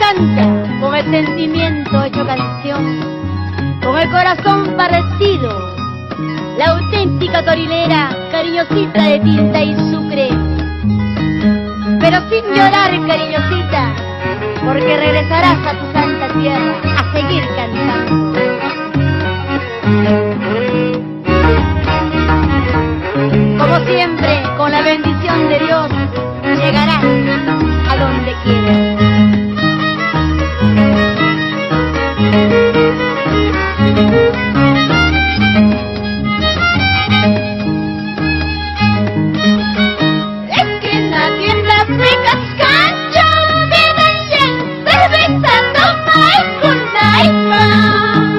canta con el sentimiento hecho canción, con el corazón partido, la auténtica torilera, Cariñosita de Tintay Sucre. Pero sin llorar, cariñosita, porque regresarás a tu santa tierra a seguir cantando. Como siempre, con la bendición de Dios, llegarás a donde quieras. Esquina, tienda, fricas, cancha, vida y cerveza, toma y cuna y pan.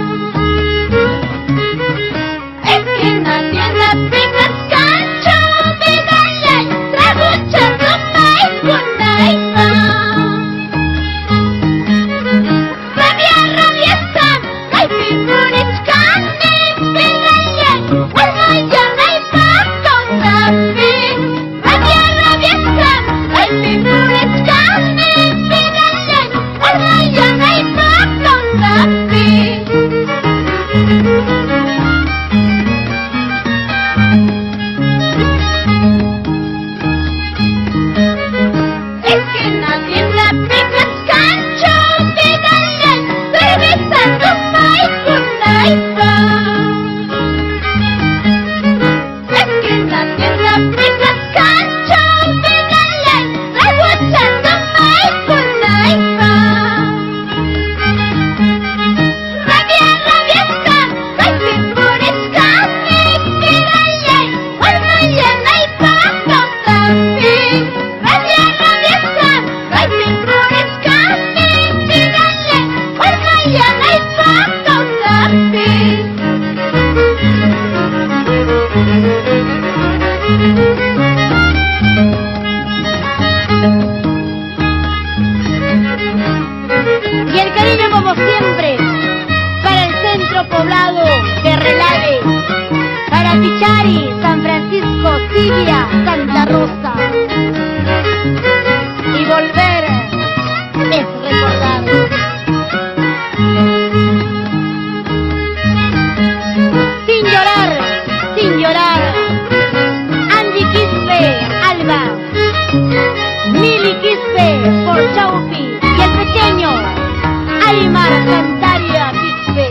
Esquina, tienda, fricas, cancha, vida y tragucha, toma y cuna y pan. Rabia, rabiesa, hay figuras, carne, vida y guarda y el cariño como siempre para el centro poblado de Relave, para Pichari, San Francisco, Sibia, Santa Rosa. Y volver es recordar. Sin llorar, sin llorar. Andy Quispe, Alba, Mili Quispe, por Chaupi y el pequeño Aymar Santaria Quispe.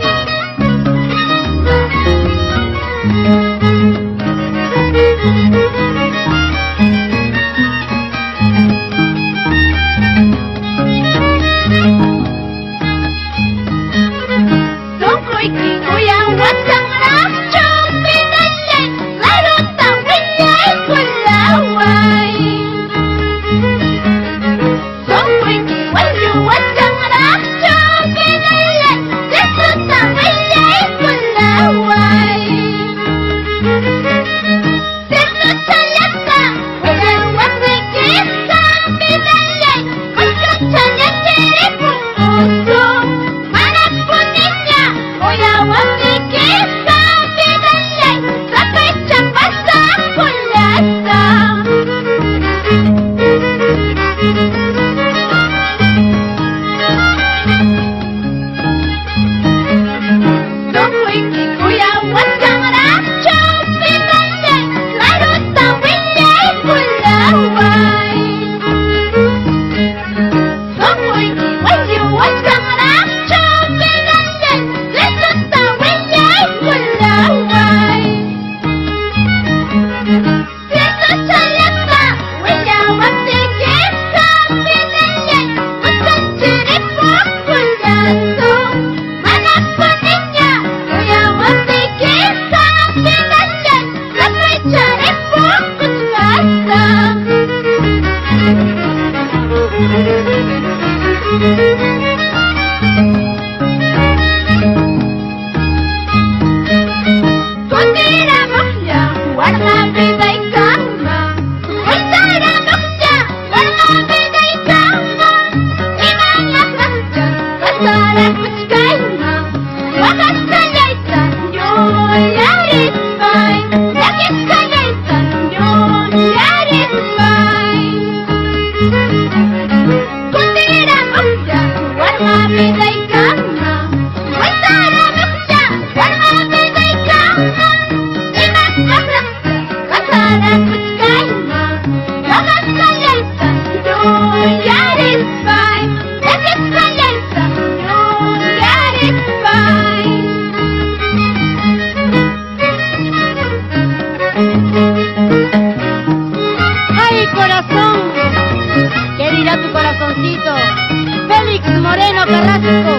Huayno Carrasco,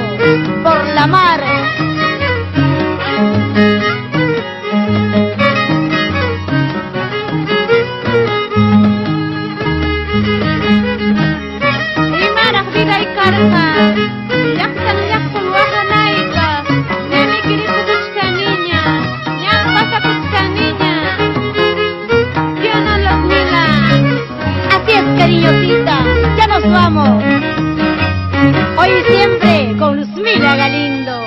por la mar. Imanas vida y carga, llaksan wajanayka, nemi querido niña, ya pasa niña, Diana los mila. Así es, cariñosita, ya nos vamos. Hoy y siempre con Luzmila Galindo.